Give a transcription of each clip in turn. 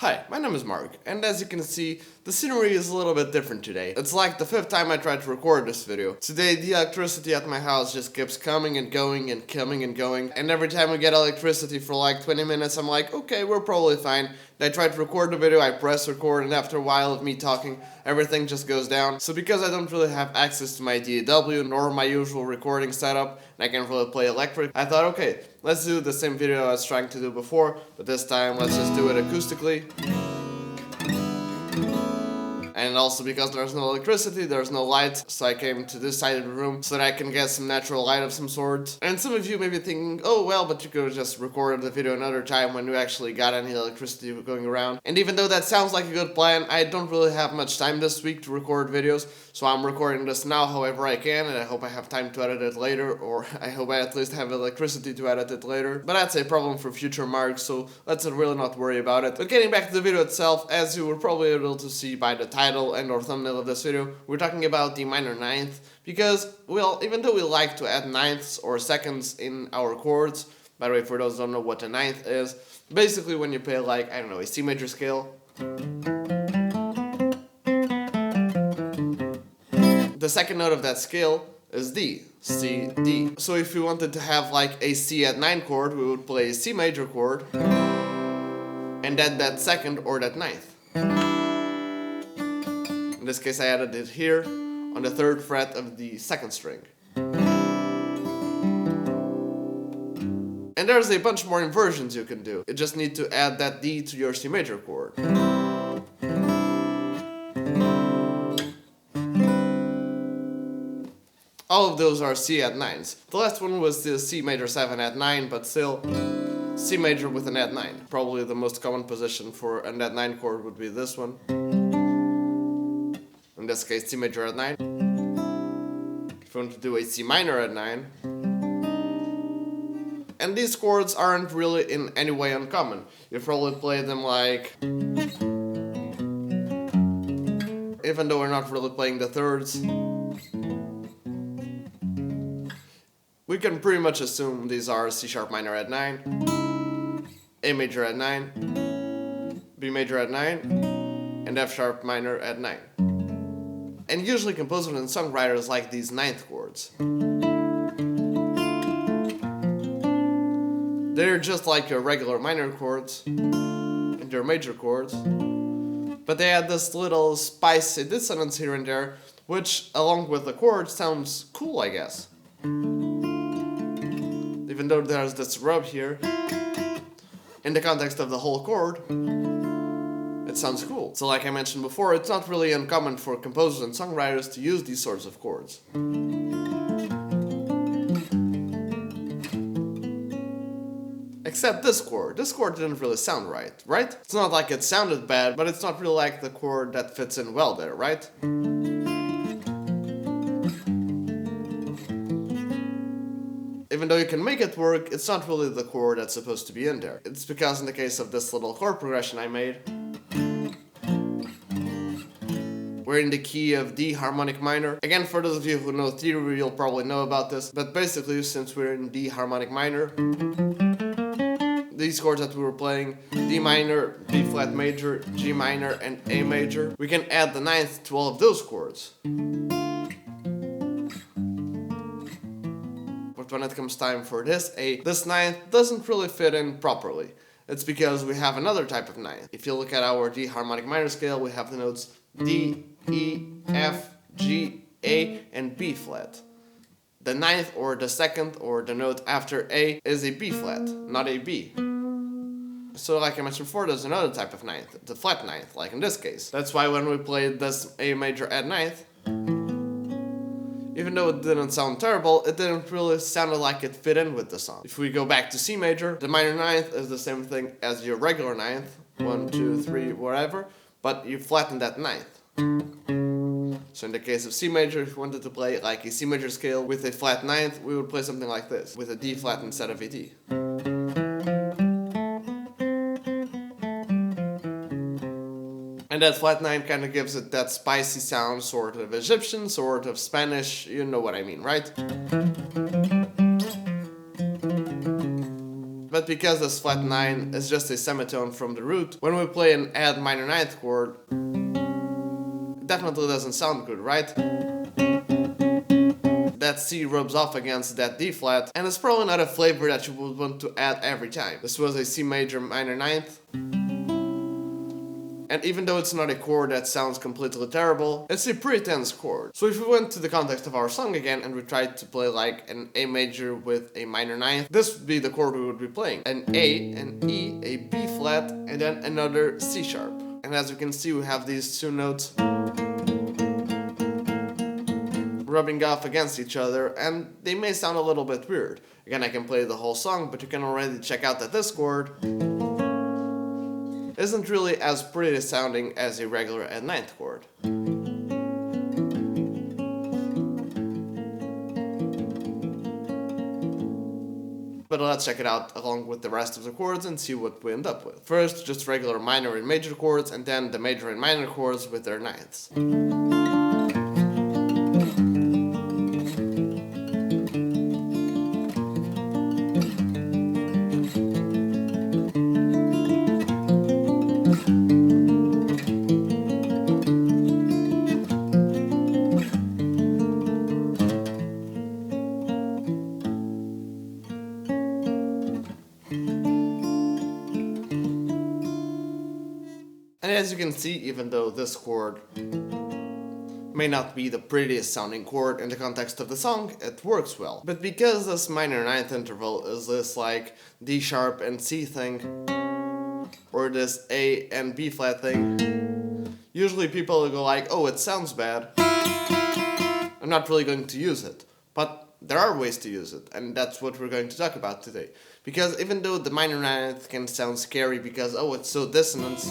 Hi, my name is Mark, and as you can see, the scenery is a little bit different today. It's like the 5th time I tried to record this video. Today, the electricity at my house just keeps coming and going and coming and going, and every time we get electricity for like 20 minutes, I'm like, okay, we're probably fine. And I try to record the video, I press record, and after a while of me talking, everything just goes down. So because I don't really have access to my DAW nor my usual recording setup, and I can't really play electric, I thought, okay, let's do the same video I was trying to do before, but this time let's just do it acoustically. And also because there's no electricity, there's no light, so I came to this side of the room so that I can get some natural light of some sort. And some of you may be thinking, oh well, but you could have just recorded the video another time when you actually got any electricity going around. And even though that sounds like a good plan, I don't really have much time this week to record videos, so I'm recording this now however I can, and I hope I have time to edit it later, or I hope I at least have electricity to edit it later. But that's a problem for future marks, so let's really not worry about it. But getting back to the video itself, as you were probably able to see by the title and or thumbnail of this video, we're talking about the minor ninth, because, well, even though we like to add ninths or seconds in our chords, by the way, for those who don't know what a ninth is, basically when you play like, I don't know, a C major scale, the second note of that scale is D, C, D. So if we wanted to have like a C at 9 chord, we would play a C major chord, and add that second or that ninth. In this case I added it here, on the 3rd fret of the 2nd string. And there's a bunch more inversions you can do. You just need to add that D to your C major chord. All of those are C at 9s. The last one was the C major 7 at 9, but still C major with an at 9. Probably the most common position for an at 9 chord would be this one. In this case, C major at 9. If you want to do a C minor at 9. And these chords aren't really in any way uncommon. You probably play them like, even though we're not really playing the thirds, we can pretty much assume these are C sharp minor at 9, A major at 9, B major at 9, and F sharp minor at 9. And usually composers and songwriters like these ninth chords. They're just like your regular minor chords and your major chords, but they add this little spicy dissonance here and there, which along with the chord sounds cool, I guess. Even though there's this rub here, in the context of the whole chord, it sounds cool. So like I mentioned before, it's not really uncommon for composers and songwriters to use these sorts of chords. Except this chord. This chord didn't really sound right? It's not like it sounded bad, but it's not really like the chord that fits in well there, right? Even though you can make it work, it's not really the chord that's supposed to be in there. It's because in the case of this little chord progression I made, we're in the key of D harmonic minor. Again, for those of you who know theory, you'll probably know about this, but basically since we're in D harmonic minor, these chords that we were playing, D minor, B flat major, G minor, and A major, we can add the ninth to all of those chords. But when it comes time for this ninth doesn't really fit in properly. It's because we have another type of ninth. If you look at our D harmonic minor scale, we have the notes D, E, F, G, A, and B flat. The ninth or the second or the note after A is a B flat, not a B. So like I mentioned before, there's another type of ninth, the flat ninth, like in this case. That's why when we played this A major at ninth, even though it didn't sound terrible, it didn't really sound like it fit in with the song. If we go back to C major, the minor ninth is the same thing as your regular ninth, 1, 2, 3, whatever, but you flatten that ninth. So in the case of C major, if we wanted to play like a C major scale with a flat ninth, we would play something like this, with a D flat instead of a D. And that flat 9 kind of gives it that spicy sound, sort of Egyptian, sort of Spanish, you know what I mean, right? But because this flat 9 is just a semitone from the root, when we play an add minor ninth chord, it definitely doesn't sound good, right? That C rubs off against that D flat, and it's probably not a flavor that you would want to add every time. This was a C major minor ninth, and even though it's not a chord that sounds completely terrible, it's a pretty tense chord. So if we went to the context of our song again and we tried to play like an A major with a minor ninth, this would be the chord we would be playing. An A, an E, a B flat, and then another C sharp. And as you can see, we have these two notes rubbing off against each other, and they may sound a little bit weird. Again, I can play the whole song, but you can already check out that this chord isn't really as pretty sounding as a regular add ninth chord. But let's check it out along with the rest of the chords and see what we end up with. First, just regular minor and major chords, and then the major and minor chords with their ninths. And as you can see, even though this chord may not be the prettiest sounding chord in the context of the song, it works well. But because this minor ninth interval is this like D sharp and C thing, or this A and B flat thing, usually people will go like, oh, it sounds bad, I'm not really going to use it. But there are ways to use it, and that's what we're going to talk about today. Because even though the minor ninth can sound scary because, oh, it's so dissonant,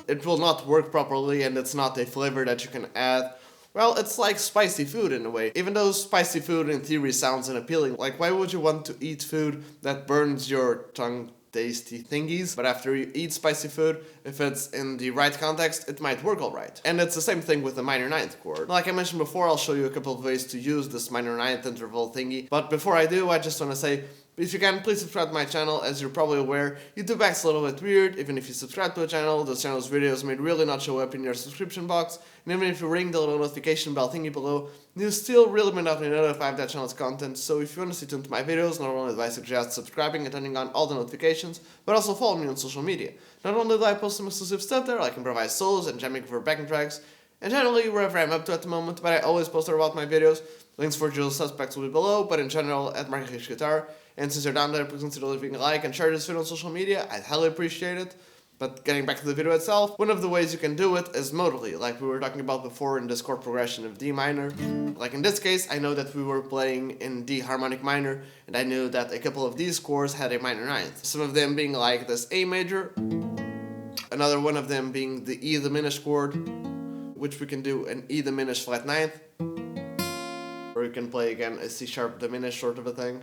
it will not work properly and it's not a flavor that you can add. Well, it's like spicy food in a way. Even though spicy food in theory sounds unappealing, like why would you want to eat food that burns your tongue tasty thingies? But after you eat spicy food, if it's in the right context, it might work alright. And it's the same thing with the minor ninth chord. Like I mentioned before, I'll show you a couple of ways to use this minor ninth interval thingy. But before I do, I just want to say, if you can, please subscribe to my channel. As you're probably aware, YouTube acts a little bit weird. Even if you subscribe to the channel, the channel's videos may really not show up in your subscription box. And even if you ring the little notification bell thingy below, you still really may not be notified of that channel's content. So if you want to stay tuned to my videos, not only do I suggest subscribing and turning on all the notifications, but also follow me on social media. Not only do I post some exclusive stuff there, like improvise solos and jamming for backing tracks, and generally wherever I'm up to at the moment, but I always post there about my videos. Links for usual suspects will be below, but in general, at Markish Guitar. And since you're down there, please consider leaving a like and share this video on social media. I'd highly appreciate it. But getting back to the video itself, one of the ways you can do it is modally, like we were talking about before in this chord progression of D minor. Like in this case, I know that we were playing in D harmonic minor, and I knew that a couple of these chords had a minor ninth. Some of them being like this A major, another one of them being the E diminished chord, which we can do an E diminished flat ninth, or you can play again a C sharp diminished sort of a thing.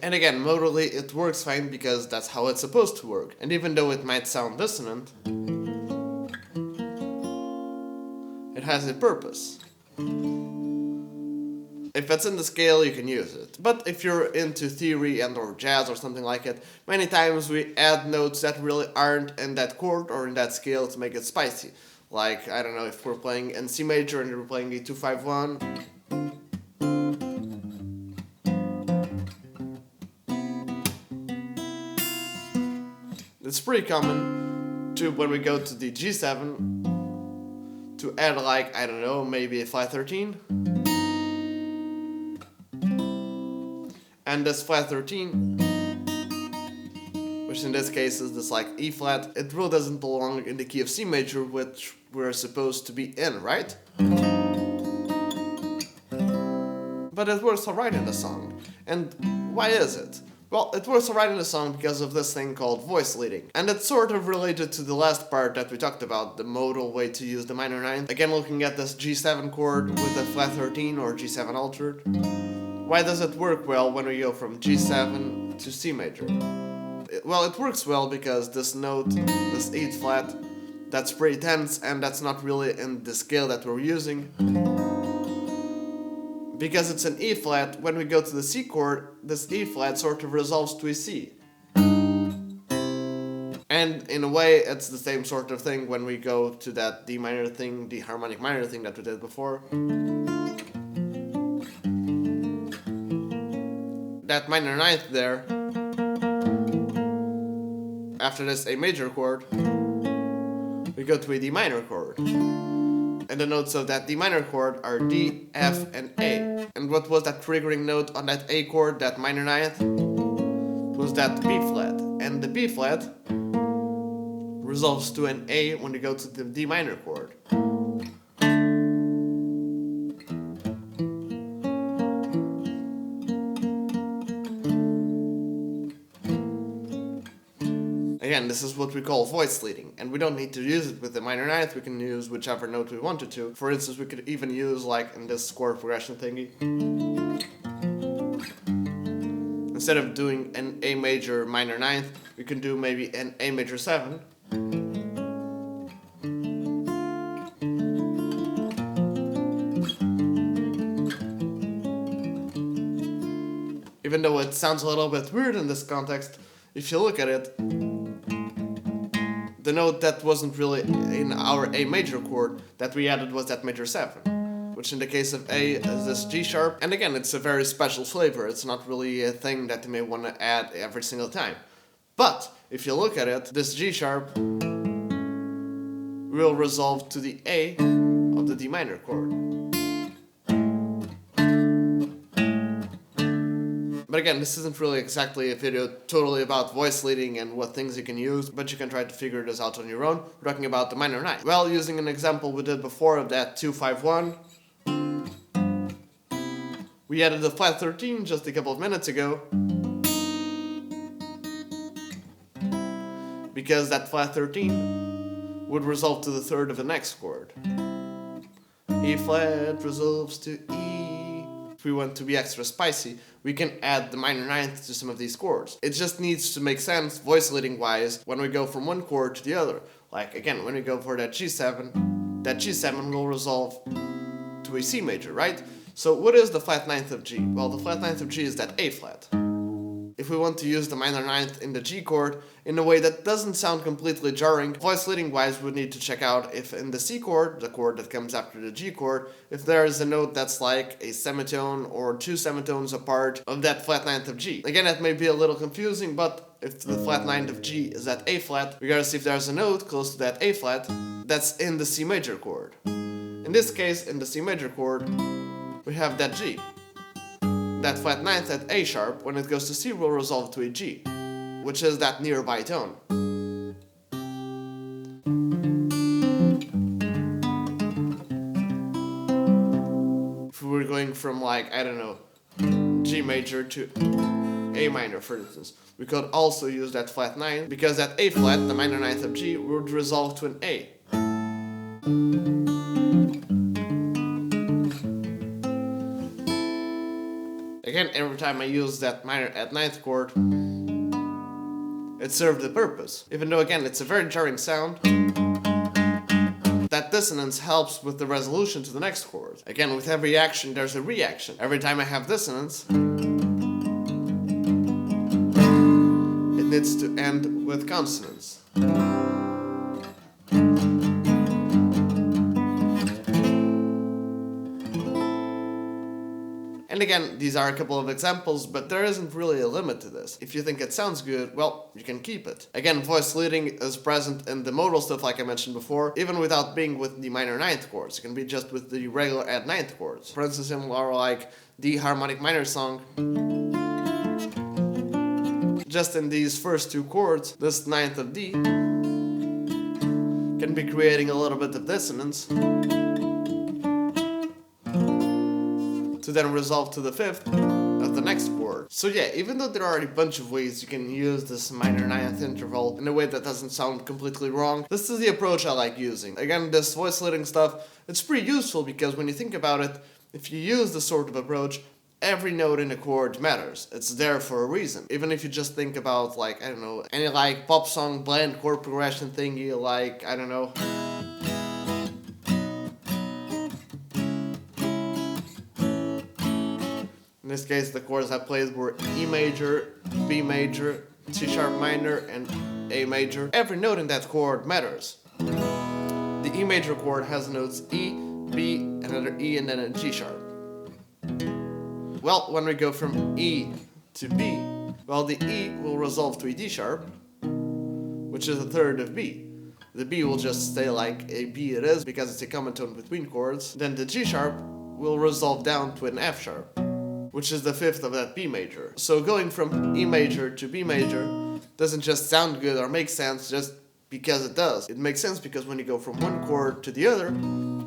And again, modally it works fine because that's how it's supposed to work. And even though it might sound dissonant, it has a purpose. If it's in the scale, you can use it. But if you're into theory and or jazz or something like it, many times we add notes that really aren't in that chord or in that scale to make it spicy. Like, I don't know, if we're playing in C major and we're playing a 2-5-1, it's pretty common to, when we go to the G7, to add like, I don't know, maybe a flat 13. And this flat 13, which in this case is this like E flat, it really doesn't belong in the key of C major, which we're supposed to be in, right? But it works alright in the song. And why is it? Well, it works alright in the song because of this thing called voice leading. And it's sort of related to the last part that we talked about, the modal way to use the minor ninth. Again, looking at this G7 chord with a flat 13 or G7 altered. Why does it work well when we go from G7 to C major? Well, it works well because this note, this 8 flat, that's pretty tense and that's not really in the scale that we're using, Because it's an E flat, when we go to the C chord, this E flat sort of resolves to a C. And in a way, it's the same sort of thing when we go to that D minor thing, the harmonic minor thing that we did before. That minor ninth there, after this A major chord, we go to a D minor chord. And the notes of that D minor chord are D, F, and A. And what was that triggering note on that A chord, that minor ninth? Was that B flat. And the B flat resolves to an A when you go to the D minor chord. Again, this is what we call voice leading, and we don't need to use it with the minor ninth, we can use whichever note we wanted to. For instance, we could even use, like in this chord progression thingy, instead of doing an A major minor ninth, we can do maybe an A major 7. Even though it sounds a little bit weird in this context, if you look at it, the note that wasn't really in our A major chord that we added was that major 7, which in the case of A is this G sharp. And again, it's a very special flavor. It's not really a thing that you may want to add every single time. But if you look at it, this G sharp will resolve to the A of the D minor chord. But again, this isn't really exactly a video totally about voice leading and what things you can use, but you can try to figure this out on your own. We're talking about the minor ninth. Well, using an example we did before of that 2-5-1, we added the flat 13 just a couple of minutes ago, because that flat 13 would resolve to the third of the next chord. E flat resolves to E. If we want to be extra spicy, we can add the minor ninth to some of these chords. It just needs to make sense voice leading wise when we go from one chord to the other. Like again, when we go for that G7 will resolve to a C major, right? So what is the flat ninth of G? Well, the flat ninth of G is that A flat. If we want to use the minor ninth in the G chord in a way that doesn't sound completely jarring, voice leading wise we need to check out if in the C chord, the chord that comes after the G chord, if there is a note that's like a semitone or 2 semitones apart of that flat ninth of G. Again, that may be a little confusing, but if the flat ninth of G is at A flat, we gotta see if there's a note close to that A flat that's in the C major chord. In this case, in the C major chord, we have that G. That flat ninth at A sharp, when it goes to C, will resolve to a G, which is that nearby tone. If we were going from like, I don't know, G major to A minor, for instance, we could also use that flat 9, because that A flat, the minor ninth of G, would resolve to an A. Again, every time I use that minor at ninth chord, it served the purpose. Even though, again, it's a very jarring sound, that dissonance helps with the resolution to the next chord. Again, with every action, there's a reaction. Every time I have dissonance, it needs to end with consonance. And again, these are a couple of examples, but there isn't really a limit to this. If you think it sounds good, well, you can keep it. Again, voice leading is present in the modal stuff like I mentioned before, even without being with the minor ninth chords. It can be just with the regular add ninth chords. For instance, in like the harmonic minor song, just in these first two chords, this ninth of D can be creating a little bit of dissonance, to then resolve to the fifth of the next chord. So yeah, even though there are a bunch of ways you can use this minor ninth interval in a way that doesn't sound completely wrong, this is the approach I like using. Again, this voice leading stuff, it's pretty useful because when you think about it, if you use this sort of approach, every note in a chord matters. It's there for a reason. Even if you just think about like, I don't know, any like pop song blend chord progression thingy, like, I don't know, this case, the chords I played were E major, B major, C sharp minor, and A major. Every note in that chord matters. The E major chord has notes E, B, another E, and then a G sharp. Well, when we go from E to B, well, the E will resolve to a D sharp, which is a third of B. The B will just stay like a B it is because it's a common tone between chords. Then the G sharp will resolve down to an F sharp, which is the fifth of that B major. So going from E major to B major doesn't just sound good or make sense just because it does. It makes sense because when you go from one chord to the other,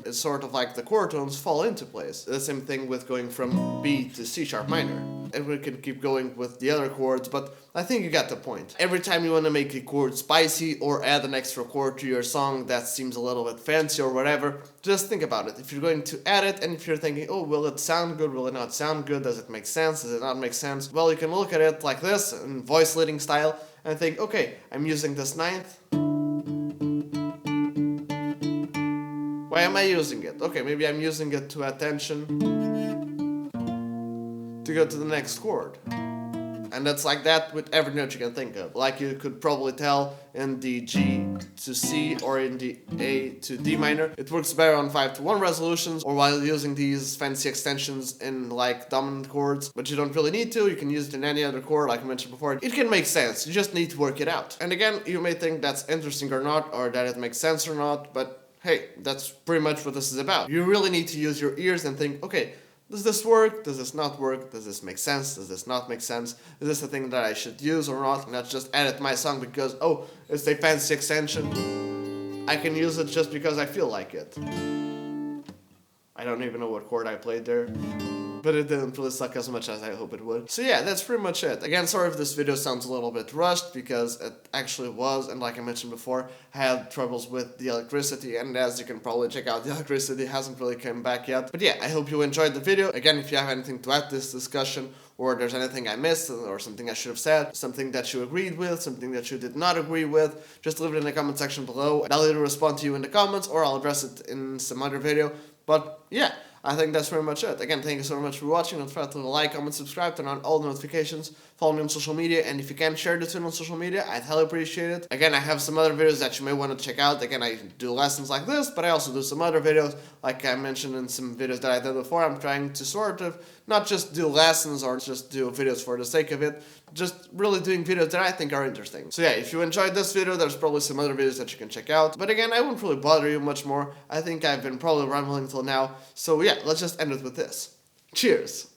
it's sort of like the chord tones fall into place. The same thing with going from B to C sharp minor. And we can keep going with the other chords, but I think you got the point. Every time you want to make a chord spicy or add an extra chord to your song that seems a little bit fancy or whatever, just think about it. If you're going to add it and if you're thinking, oh, will it sound good, will it not sound good, does it make sense, does it not make sense? Well, you can look at it like this, in voice leading style, and think, okay, I'm using this ninth. Why am I using it? Okay, maybe I'm using it to attention to go to the next chord. And that's like that with every note you can think of. Like you could probably tell in the G to C or in the A to D minor. It works better on 5-to-1 resolutions or while using these fancy extensions in like dominant chords. But you don't really need to. You can use it in any other chord like I mentioned before. It can make sense. You just need to work it out. And again, you may think that's interesting or not, or that it makes sense or not, but hey, that's pretty much what this is about. You really need to use your ears and think, okay, does this work? Does this not work? Does this make sense? Does this not make sense? Is this a thing that I should use or not? Not just add it to my song because, oh, it's a fancy extension. I can use it just because I feel like it. I don't even know what chord I played there, but it didn't really suck as much as I hope it would. So yeah, that's pretty much it. Again, sorry if this video sounds a little bit rushed because it actually was, and like I mentioned before, I had troubles with the electricity, and as you can probably check out, the electricity hasn't really come back yet. But yeah, I hope you enjoyed the video. Again, if you have anything to add to this discussion, or there's anything I missed, or something I should have said, something that you agreed with, something that you did not agree with, just leave it in the comment section below, and I'll either respond to you in the comments, or I'll address it in some other video. But yeah, I think that's pretty much it. Again, thank you so much for watching. Don't forget to like, comment, subscribe, turn on all the notifications, follow me on social media, and if you can, share this on social media, I'd highly appreciate it. Again, I have some other videos that you may want to check out. Again, I do lessons like this, but I also do some other videos, like I mentioned in some videos that I did before. I'm trying to sort of not just do lessons or just do videos for the sake of it, just really doing videos that I think are interesting. So yeah, if you enjoyed this video, there's probably some other videos that you can check out. But again, I won't really bother you much more. I think I've been probably rambling till now. So yeah, let's just end it with this. Cheers!